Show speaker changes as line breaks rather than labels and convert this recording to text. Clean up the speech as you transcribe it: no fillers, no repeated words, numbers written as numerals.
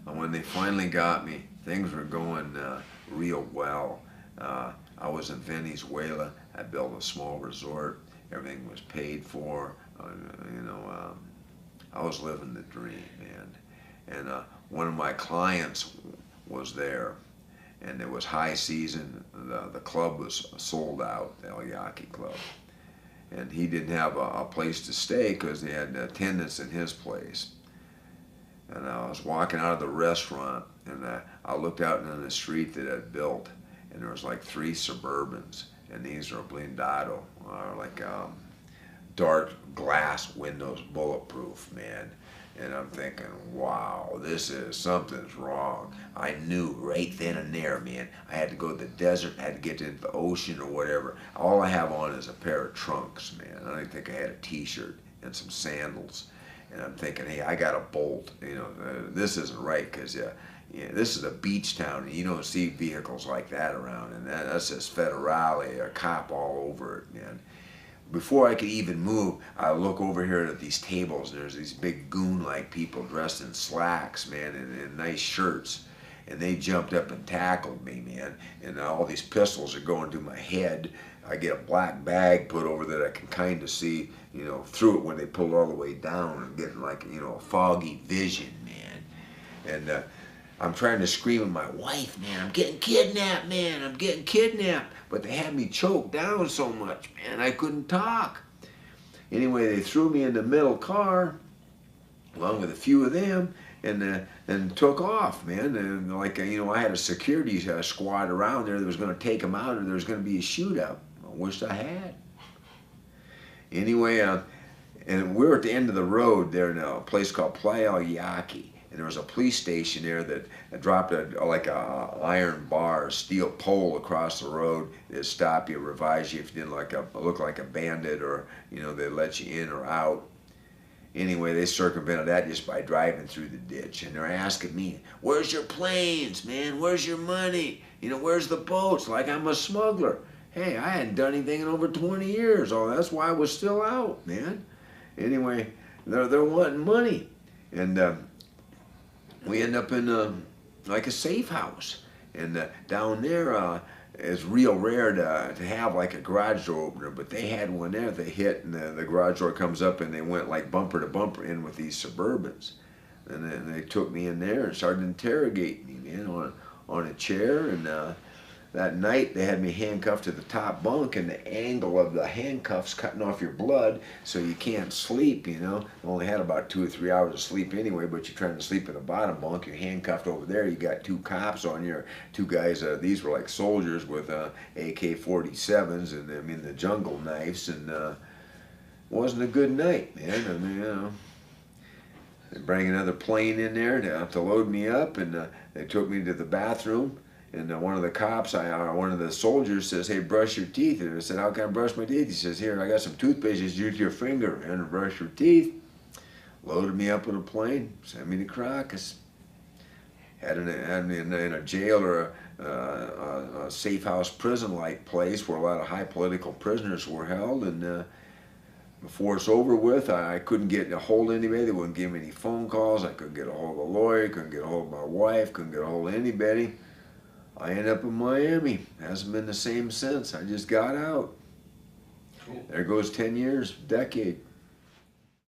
And when they finally got me, things were going real well. I was in Venezuela. I built a small resort. Everything was paid for. You know, I was living the dream, man. And one of my clients was there, and it was high season. The club was sold out, the El Yaqui Club, and he didn't have a place to stay because they had attendants in his place. And I was walking out of the restaurant, and I looked out into the street that I'd built, and there was like three Suburbans, and these are blindado, like dark glass windows, bulletproof, man. And I'm thinking, wow, something's wrong. I knew right then and there, man. I had to go to the desert, I had to get to the ocean or whatever. All I have on is a pair of trunks, man. I don't think I had a t-shirt and some sandals. And I'm thinking, hey, I got a bolt. This isn't right because this is a beach town, and you don't see vehicles like that around. And that says Federale, a cop all over it, man. Before I could even move, I look over here at these tables, and there's these big goon-like people dressed in slacks, man, and nice shirts. And they jumped up and tackled me, man. And all these pistols are going to my head. I get a black bag put over that I can kind of see, through it when they pull it all the way down. I'm getting like, a foggy vision, man. And I'm trying to scream at my wife, man. I'm getting kidnapped, man. I'm getting kidnapped. But they had me choked down so much, man. I couldn't talk. Anyway, they threw me in the middle car, along with a few of them, and took off, man. And I had a security squad around there that was going to take them out, or there was going to be a shootout. I wished I had. Anyway, and we were at the end of the road there in a place called Playa El Yaqui. And there was a police station there that dropped like a iron bar, a steel pole across the road that stop you, revise you if you didn't look like a bandit, or they let you in or out. Anyway, they circumvented that just by driving through the ditch, and they're asking me, "Where's your planes, man? Where's your money? Where's the boats?" Like I'm a smuggler. Hey, I hadn't done anything in over 20 years. Oh, that's why I was still out, man. Anyway, they're wanting money, and we end up in like a safe house, and down there it's real rare to have like a garage door opener, but they had one there. They hit, and the garage door comes up, and they went like bumper to bumper in with these Suburbans, and then they took me in there and started interrogating me, man, on a chair. And that night they had me handcuffed to the top bunk, and the angle of the handcuffs cutting off your blood so you can't sleep, I only had about 2 or 3 hours of sleep anyway, but you're trying to sleep in the bottom bunk. You're handcuffed over there. You got two cops on you, two guys. These were like soldiers with AK-47s and the jungle knives, and it wasn't a good night, man. They bring another plane in there to load me up, and they took me to the bathroom. And one of the cops, one of the soldiers says, "Hey, brush your teeth." And I said, "How can I brush my teeth?" He says, "Here, I got some toothpaste. Just use your finger and brush your teeth." Loaded me up on a plane, sent me to Caracas. Had me in a jail or a safe house prison-like place where a lot of high political prisoners were held. And before it's over with, I couldn't get a hold of anybody. They wouldn't give me any phone calls. I couldn't get a hold of a lawyer. Couldn't get a hold of my wife. Couldn't get a hold of anybody. I ended up in Miami. Hasn't been the same since. I just got out.
Cool.
There goes 10 years, decade.